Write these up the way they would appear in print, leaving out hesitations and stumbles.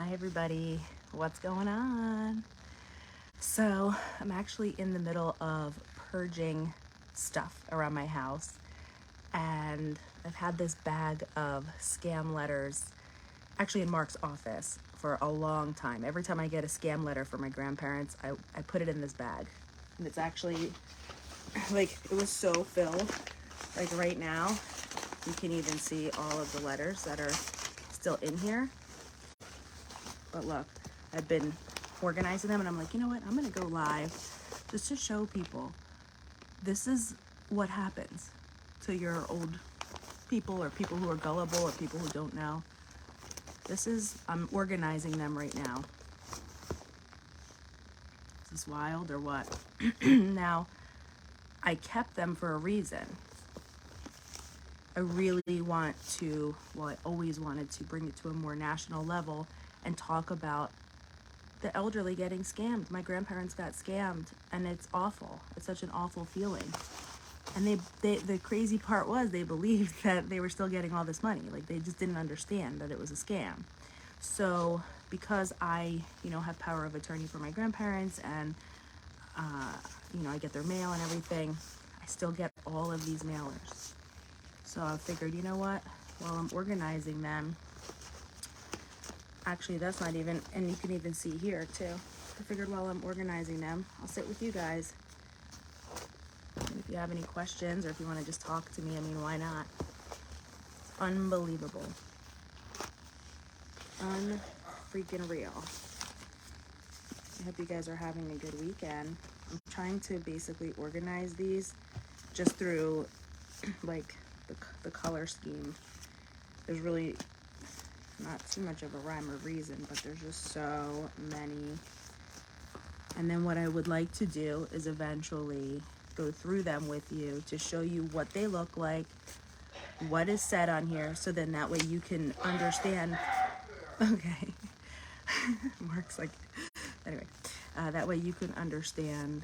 Hi everybody, what's going on? So I'm actually in the middle of purging stuff around my house, and I've had this bag of scam letters actually in Mark's office for a long time. Every time I get a scam letter from my grandparents, I put it in this bag, and it's actually like, it was so filled. Like right now you can even see all of the letters that are still in here. But look, I've been organizing them, and I'm like, you know what? I'm going to go live just to show people this is what happens to your old people, or people who are gullible, or people who don't know. I'm organizing them right now. Is this wild or what? Now, I kept them for a reason. I really want to, well, I always wanted to bring it to a more national level and talk about the elderly getting scammed. My grandparents got scammed, and it's awful. It's such an awful feeling. And the crazy part was they believed that they were still getting all this money. Like, they just didn't understand that it was a scam. So because I, have power of attorney for my grandparents, and, I get their mail and everything, I still get all of these mailers. So I figured, you know what, while I'm organizing them, actually that's not even, and you can even see here too. I figured while I'm organizing them, I'll sit with you guys. And if you have any questions, or if you want to just talk to me, why not? It's unbelievable. Unfreaking real. I hope you guys are having a good weekend. I'm trying to basically organize these just through like the color scheme. There's really not too much of a rhyme or reason, but there's just so many. And then what I would like to do is eventually go through them with you to show you what they look like, what is said on here, so then that way you can understand. Okay. Mark's like, anyway, that way you can understand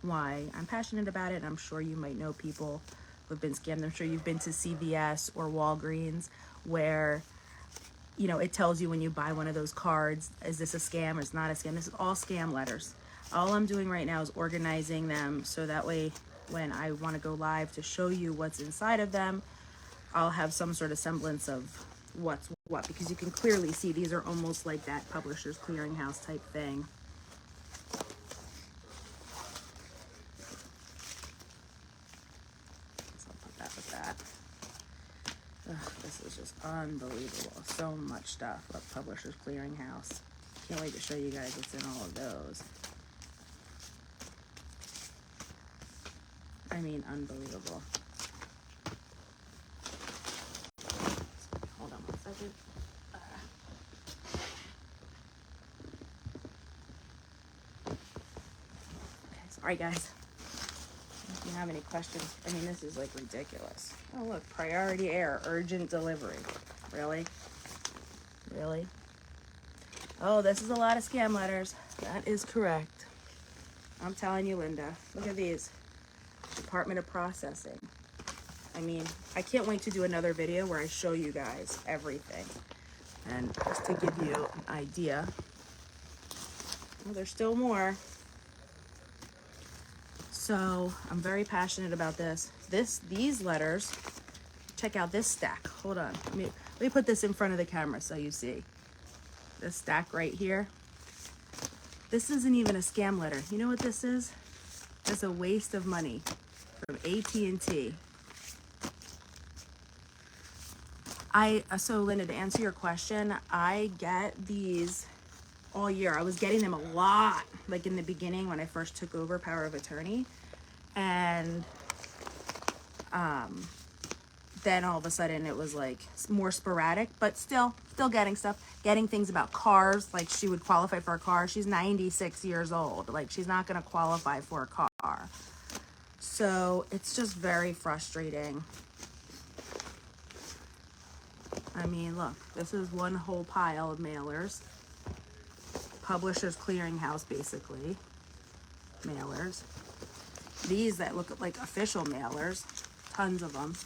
why I'm passionate about it. And I'm sure you might know people who've been scammed. I'm sure you've been to CVS or Walgreens where, it tells you when you buy one of those cards, is this a scam or it's not a scam? This is all scam letters. All I'm doing right now is organizing them, so that way when I want to go live to show you what's inside of them, I'll have some sort of semblance of what's what, because you can clearly see these are almost like that Publishers Clearinghouse type thing. So I'll put that with that. Ugh, this is just unbelievable. So much stuff. Look, Publishers Clearinghouse. Can't wait to show you guys what's in all of those. Unbelievable. Hold on one second. Okay, sorry guys. If you have any questions, this is like ridiculous. Oh look, priority air, urgent delivery. Really? Really? Oh, this is a lot of scam letters. That is correct. I'm telling you, Linda. Look at these. Department of Processing. I can't wait to do another video where I show you guys everything. And just to give you an idea. Well, there's still more. So I'm very passionate about this. These letters, check out this stack. Hold on. Let me put this in front of the camera so you see. This stack right here. This isn't even a scam letter. You know what this is? It's a waste of money from AT&T. So Linda, to answer your question, I get these all year. I was getting them a lot, like in the beginning when I first took over power of attorney, and then all of a sudden it was like more sporadic, but still getting stuff, getting things about cars. Like, she would qualify for a car. She's 96 years old. Like, she's not going to qualify for a car. So it's just very frustrating. Look, this is one whole pile of mailers. Publishers Clearinghouse, basically. Mailers. These that look like official mailers. Tons of them.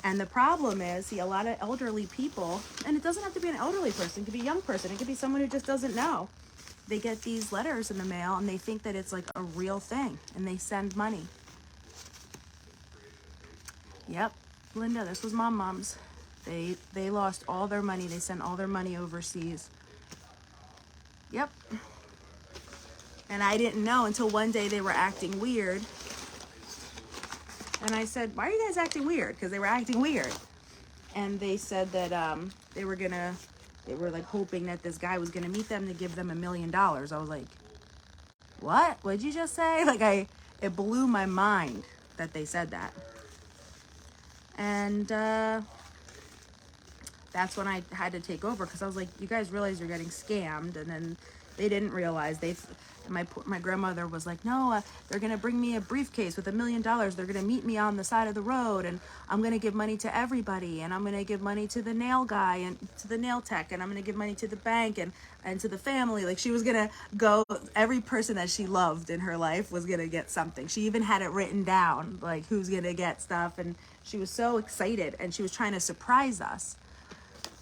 And the problem is, see, a lot of elderly people, and it doesn't have to be an elderly person, it could be a young person, it could be someone who just doesn't know. They get these letters in the mail and they think that it's like a real thing, and they send money. Yep, Linda, this was mom's. They lost all their money. They sent all their money overseas. Yep. And I didn't know until one day they were acting weird. And I said, why are you guys acting weird? Because they were acting weird. And they said that they were like hoping that this guy was gonna meet them to give them $1 million. I was like, what? What'd you just say? Like it blew my mind that they said that. And that's when I had to take over, because I was like, you guys realize you're getting scammed. And then they didn't realize. My grandmother was like, no, they're gonna bring me a briefcase with $1 million. They're gonna meet me on the side of the road, and I'm gonna give money to everybody, and I'm gonna give money to the nail guy and to the nail tech, and I'm gonna give money to the bank and to the family. Like, she was gonna go, every person that she loved in her life was gonna get something. She even had it written down, like who's gonna get stuff, and she was so excited, and she was trying to surprise us.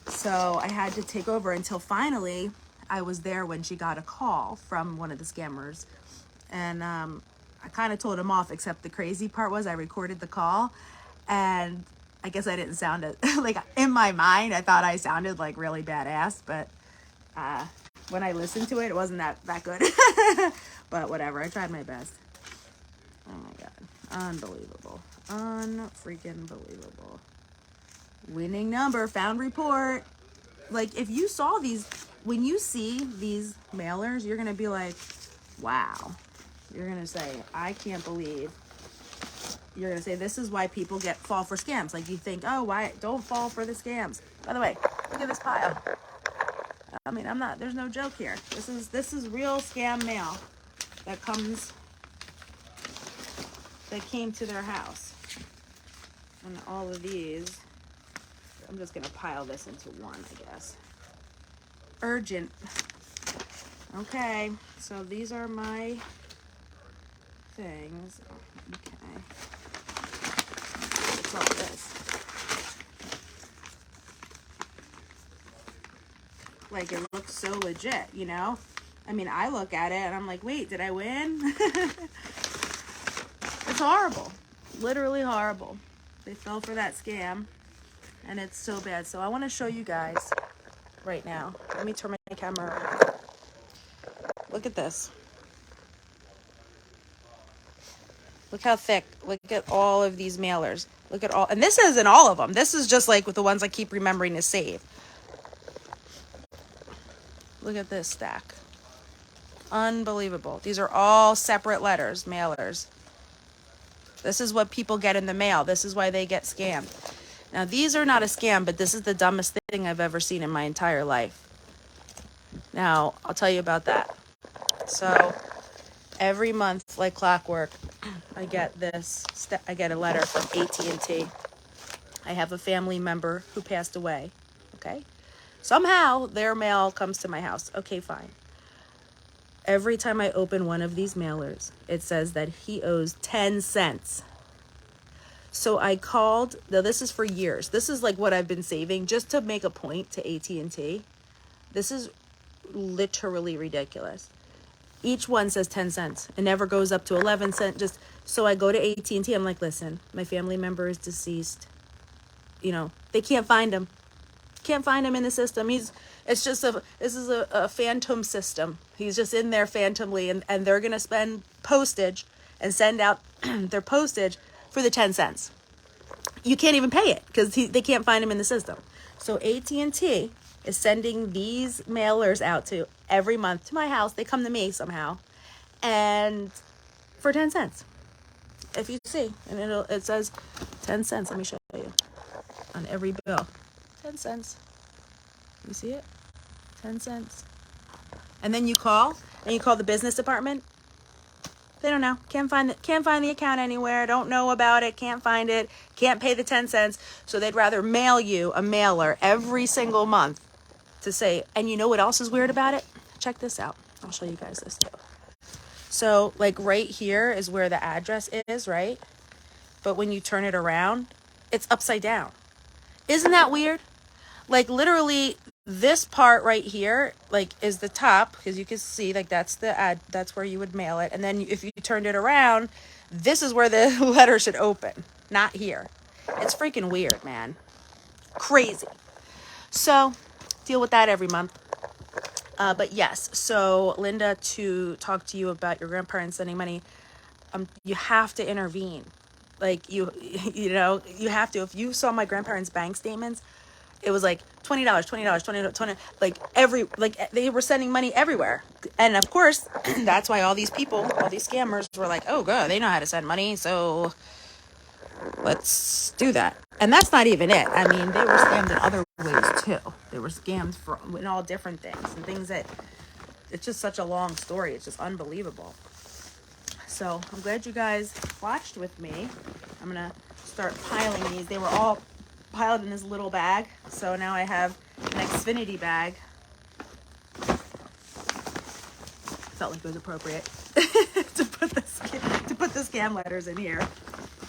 So I had to take over until finally I was there when she got a call from one of the scammers. And I kind of told him off, except the crazy part was I recorded the call, and I guess I didn't sound it like, in my mind I thought I sounded like really badass, but when I listened to it, it wasn't that good. But whatever, I tried my best. Oh my god, unbelievable, unfreaking believable. Winning number, found report. Like, if you saw these, when you see these mailers, you're gonna be like, wow. You're gonna say, I can't believe. You're gonna say, this is why people fall for scams. Like, you think, oh, why don't fall for the scams. By the way, look at this pile. I mean, there's no joke here. This is real scam mail that came to their house. And all of these, I'm just gonna pile this into one, I guess. Urgent. Okay, so these are my things. Okay. What's all this? Like, it looks so legit, you know? I mean, I look at it and I'm like, wait, did I win? It's horrible. Literally horrible. They fell for that scam, and it's so bad. So I want to show you guys right now. Let me turn my camera around. Look at this. Look how thick. Look at all of these mailers. Look at all, and this isn't all of them. This is just like with the ones I keep remembering to save. Look at this stack. Unbelievable. These are all separate letters, mailers. This is what people get in the mail. This is why they get scammed. Now, these are not a scam, but this is the dumbest thing I've ever seen in my entire life. Now, I'll tell you about that. So, every month, like clockwork, I get a letter from AT&T. I have a family member who passed away, okay? Somehow, their mail comes to my house. Okay, fine. Every time I open one of these mailers, it says that he owes 10 cents. So I called, now this is for years. This is like what I've been saving just to make a point to AT&T. This is literally ridiculous. Each one says 10 cents. It never goes up to 11 cents. So I go to AT&T. I'm like, listen, my family member is deceased. You know, they can't find him. Can't find him in the system. This is a phantom system. He's just in there phantomly, and they're going to spend postage and send out their postage for the 10 cents. You can't even pay it because they can't find him in the system. So AT&T is sending these mailers out to every month to my house. They come to me somehow, and for 10 cents. If you see, and it says 10 cents. Let me show you on every bill. 10 cents. You see it? 10 cents. And then you call the business department. They don't know. Can't find the account anywhere. Don't know about it. Can't find it. Can't pay the 10 cents. So they'd rather mail you a mailer every single month to say, and you know what else is weird about it? Check this out. I'll show you guys this too. So like right here is where the address is, right? But when you turn it around, it's upside down. Isn't that weird? Like literally this part right here, like is the top, because you can see like that's the ad, that's where you would mail it. And then if you turned it around, this is where the letter should open, not here. It's freaking weird, man. Crazy. So deal with that every month. But yes, so Linda, to talk to you about your grandparents sending money, you have to intervene. Like you know, you have to. If you saw my grandparents' bank statements, it was like $20, $20, $20, like like they were sending money everywhere. And of course, that's why all these people, all these scammers were like, oh god, they know how to send money, so let's do that. And that's not even it. I mean, they were scammed in other ways too. They were scammed in all different things and things that, it's just such a long story. It's just unbelievable. So I'm glad you guys watched with me. I'm gonna start piling these. They were all piled in this little bag, so now I have an Xfinity bag. Felt like it was appropriate to put the scam letters in here.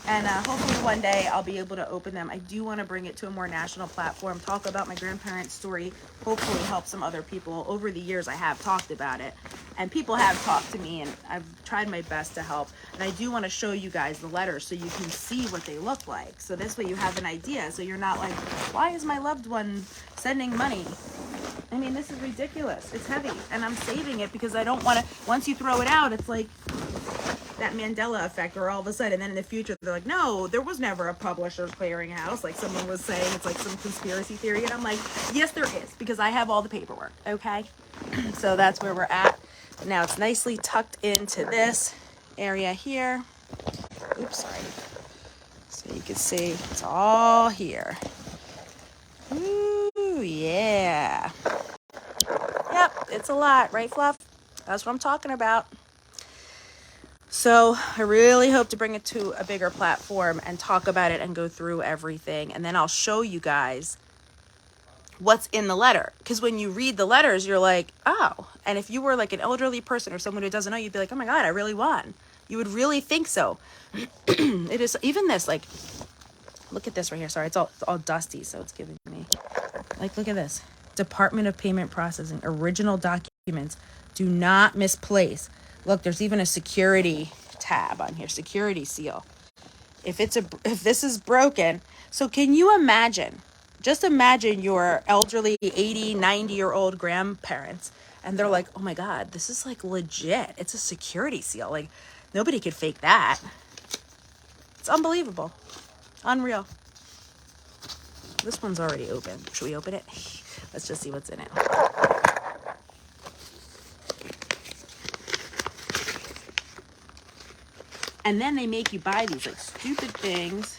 And hopefully one day I'll be able to open them. I do want to bring it to a more national platform, talk about my grandparents' story, hopefully help some other people. Over the years I have talked about it, and people have talked to me, and I've tried my best to help. And I do want to show you guys the letters so you can see what they look like. So this way you have an idea, so you're not like, why is my loved one sending money? I mean, this is ridiculous. It's heavy, and I'm saving it because I don't want to, once you throw it out, it's like that Mandela effect, or all of a sudden, then in the future, they're like, no, there was never a publisher's clearinghouse, like someone was saying, it's like some conspiracy theory. And I'm like, yes, there is, because I have all the paperwork, okay? So that's where we're at. Now it's nicely tucked into this area here. Oops, sorry. So you can see it's all here. Ooh, yeah. Yep, it's a lot, right, Fluff? That's what I'm talking about. So I really hope to bring it to a bigger platform and talk about it and go through everything. And then I'll show you guys what's in the letter. Because when you read the letters, you're like, oh. And if you were like an elderly person or someone who doesn't know, you'd be like, oh my God, I really won. You would really think so. It is, even this, like, look at this right here. Sorry, it's all dusty, so it's giving me, like, look at this. Department of Payment Processing, original documents. Do not misplace. Look, there's even a security tab on here, security seal. If this is broken, so can you imagine? Just imagine your elderly 80, 90-year-old grandparents, and they're like, oh my God, this is like legit. It's a security seal. Like, nobody could fake that. It's unbelievable. Unreal. This one's already open. Should we open it? Let's just see what's in it. And then they make you buy these like stupid things.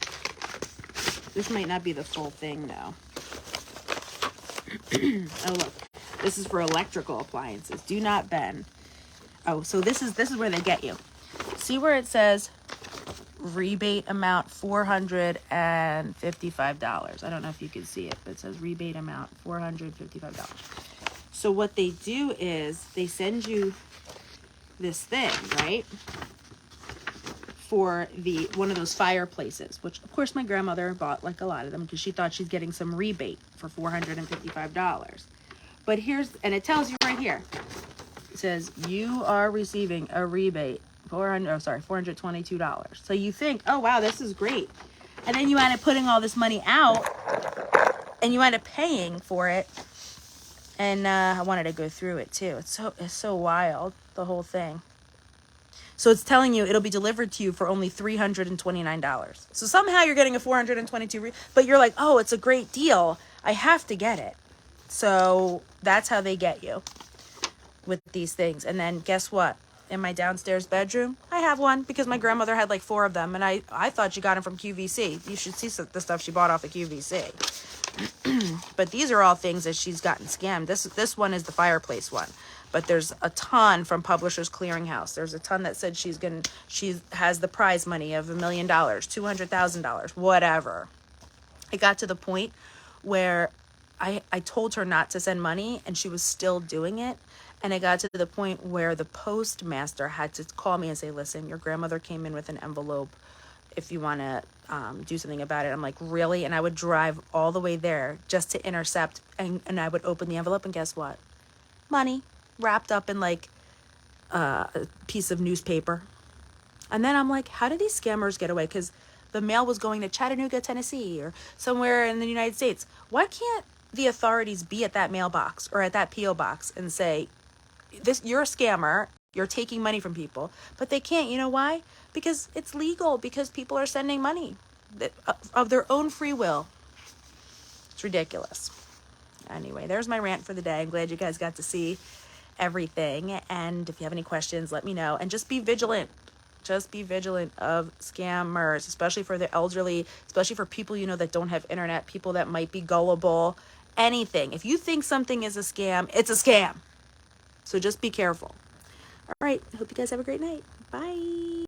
This might not be the full thing though. Oh look, this is for electrical appliances. Do not bend. Oh, so this is where they get you. See where it says rebate amount $455. I don't know if you can see it, but it says rebate amount $455. So what they do is they send you this thing, right? For one of those fireplaces, which of course my grandmother bought like a lot of them because she thought she's getting some rebate for $455. But and it tells you right here, it says you are receiving a rebate $422. So you think, oh wow, this is great. And then you end up putting all this money out and you end up paying for it. And I wanted to go through it too. It's so wild, the whole thing. So it's telling you it'll be delivered to you for only $329. So somehow you're getting a $422, but you're like, oh, it's a great deal. I have to get it. So that's how they get you with these things. And then guess what? In my downstairs bedroom, I have one because my grandmother had like 4 of them. And I thought she got them from QVC. You should see the stuff she bought off of QVC. But these are all things that she's gotten scammed. This one is the fireplace one. But there's a ton from Publishers Clearinghouse. There's a ton that said she has the prize money of $1 million, $200,000, whatever. It got to the point where I told her not to send money and she was still doing it. And it got to the point where the postmaster had to call me and say, listen, your grandmother came in with an envelope. if you want to do something about it. I'm like, really? And I would drive all the way there just to intercept, and I would open the envelope, and guess what? Money wrapped up in like a piece of newspaper. And then I'm like, how did these scammers get away? Because the mail was going to Chattanooga, Tennessee, or somewhere in the United States. Why can't the authorities be at that mailbox or at that P.O. box and say, this, you're a scammer, you're taking money from people? But they can't. You know why? Because it's legal, because people are sending money of their own free will. It's ridiculous. Anyway, there's my rant for the day. I'm glad you guys got to see everything. And if you have any questions, let me know. And just be vigilant. Just be vigilant of scammers, especially for the elderly, especially for people you know that don't have internet, people that might be gullible, anything. If you think something is a scam, it's a scam. So just be careful. All right. I hope you guys have a great night. Bye.